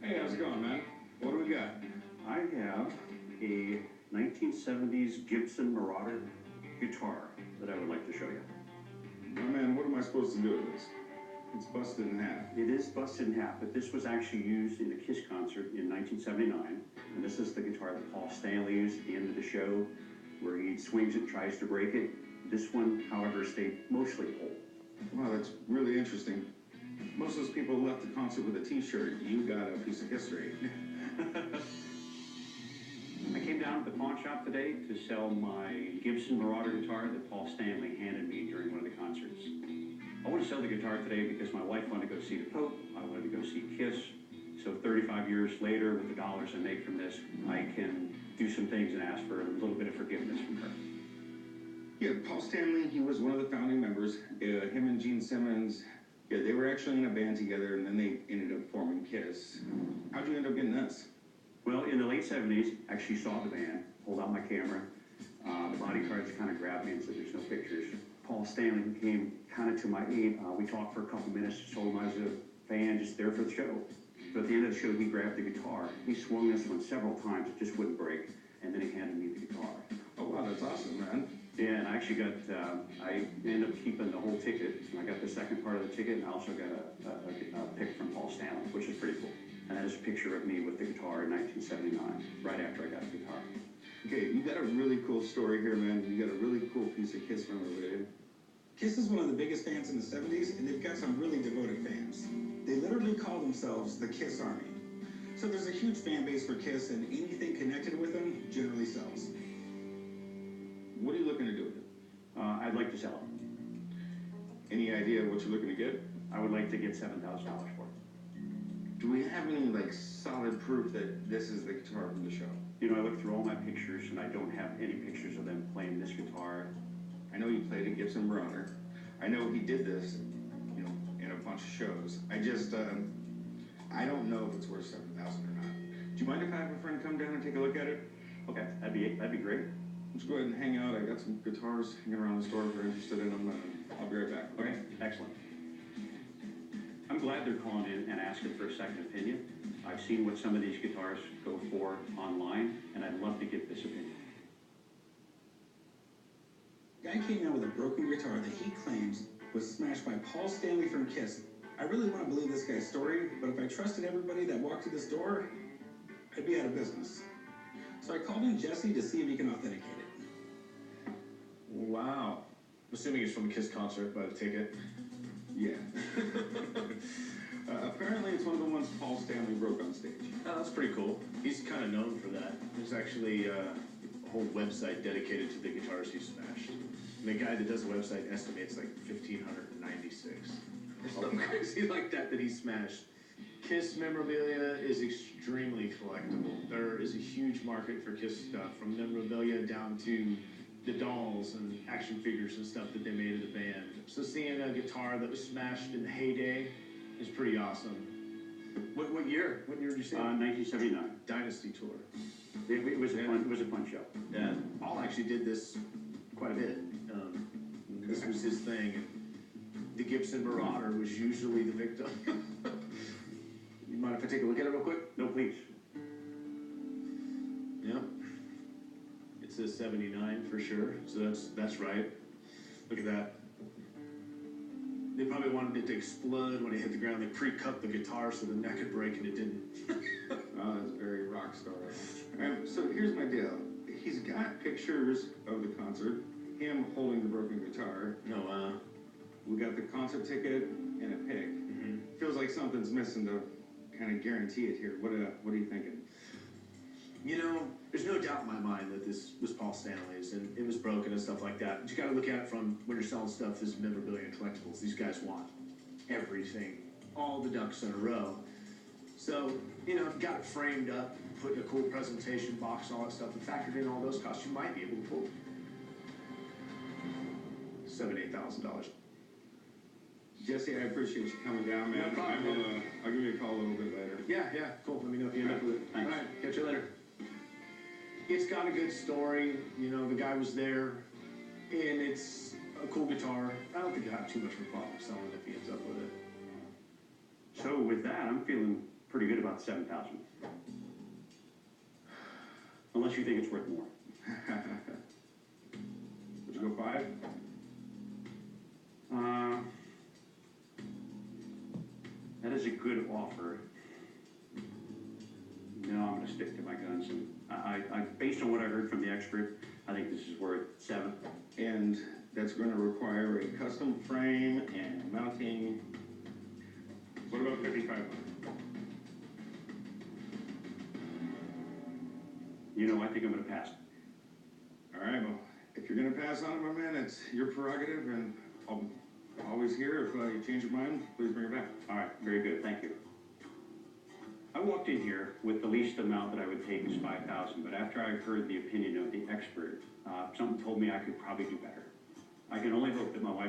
Hey, how's it going, man? What do we got? I have a 1970s Gibson Marauder guitar that I would like to show you. My man, what am I supposed to do with this? It's busted in half. It is busted in half, but this was actually used in a Kiss concert in 1979. And this is the guitar that Paul Stanley used at the end of the show, where he swings it, tries to break it. This one, however, stayed mostly whole. Wow, that's really interesting. Most of those people left the concert with a t-shirt. You got a piece of history. I came down to the pawn shop today to sell my Gibson Marauder guitar that Paul Stanley handed me during one of the concerts. I want to sell the guitar today because my wife wanted to go see the Pope. I wanted to go see Kiss. So 35 years later, with the dollars I make from this, I can do some things and ask for a little bit of forgiveness from her. Yeah, Paul Stanley, he was one of the founding members. Him and Gene Simmons, yeah, they were actually in a band together, and then they ended up forming Kiss. How'd you end up getting this? Well, in the late 70s, I actually saw the band, pulled out my camera. The bodyguards kind of grabbed me and said, there's no pictures. Paul Stanley came kind of to my aid. We talked for a couple minutes, just told him I was a fan, just there for the show. So at the end of the show, he grabbed the guitar. He swung this one several times, it just wouldn't break. And then he handed me the guitar. Oh, wow, that's awesome, man. Yeah, and I actually got, I ended up keeping the whole ticket. And I got the second part of the ticket, and I also got a pic from Paul Stanley, which is pretty cool. And that is a picture of me with the guitar in 1979, right after I got the guitar. Okay, you got a really cool story here, man. You got a really cool piece of Kiss memorabilia. Kiss is one of the biggest bands in the 70s, and they've got some really devoted fans. They literally call themselves the Kiss Army. So there's a huge fan base for Kiss, and anything connected with them generally sells. What are you looking to do with it? I'd like to sell it. Any idea what you're looking to get? I would like to get $7,000 for it. Do we have any, solid proof that this is the guitar from the show? You know, I looked through all my pictures, and I don't have any pictures of them playing this guitar. I know he played a Gibson Marauder. I know he did this, in a bunch of shows. I I don't know if it's worth $7,000 or not. Do you mind if I have a friend come down and take a look at it? Okay, that'd be great. Let's go ahead and hang out. I got some guitars hanging around the store if you're interested in them. I'll be right back. Okay, excellent. I'm glad they're calling in and asking for a second opinion. I've seen what some of these guitars go for online, and I'd love to get this opinion. Guy came out with a broken guitar that he claims was smashed by Paul Stanley from Kiss. I really want to believe this guy's story, but if I trusted everybody that walked through this door, I'd be out of business. So I called in Jesse to see if he can authenticate it. Wow. I'm assuming it's from a Kiss concert by the ticket. Yeah. Apparently it's one of the ones Paul Stanley broke on stage. Oh, that's pretty cool. He's kind of known for that. There's actually a whole website dedicated to the guitars he smashed. And the guy that does the website estimates 1,596. There's something crazy like that he smashed. Kiss memorabilia is extremely collectible. There is a huge market for Kiss stuff, from memorabilia down to the dolls and action figures and stuff that they made of the band. So seeing a guitar that was smashed in the heyday is pretty awesome. What year? What year did you say? 1979. Dynasty tour. It was a fun show. Yeah, Paul actually did this quite a bit. This was his thing. And the Gibson Marauder was usually the victim. You mind if I take a look at it real quick? No, please. Yeah. It says 79 for sure, so that's right. Look at that. They probably wanted it to explode when it hit the ground. They pre-cut the guitar so the neck could break, and it didn't. Oh, that's very rock star. So here's my deal. He's got pictures of the concert, him holding the broken guitar. No, We got the concert ticket and a pic. mm-hmm. Feels like something's missing to kind of guarantee it here. What are you thinking? There's no doubt in my mind that this was Paul Stanley's, and it was broken and stuff like that. But you got to look at it from when you're selling stuff as memorabilia and collectibles. These guys want everything, all the ducks in a row. So, got it framed up, put in a cool presentation box, all that stuff, and factored in all those costs, you might be able to pull $7,000-8,000. Jesse, I appreciate you coming down, man. No problem. I'll give you a call a little bit later. Yeah, cool. Let me know if you end up with it. Thanks. All right, catch you later. It's got a good story. The guy was there, and it's a cool guitar. I don't think I have too much of a problem selling it if he ends up with it. So with that, I'm feeling pretty good about 7,000. Unless you think it's worth more. Would you go 5? That is a good offer. No, I'm gonna stick to my guns, and I based on what I heard from the expert, I think this is worth 7. And that's gonna require a custom frame and mounting. What about 5,500? You know, I think I'm gonna pass. All right, well, if you're gonna pass on it, my man, it's your prerogative, and I'll always here. If you change your mind, please bring it back. All right, very good, thank you. I walked in here with the least amount that I would take is 5,000, but after I heard the opinion of the expert, something told me I could probably do better. I can only hope that my wife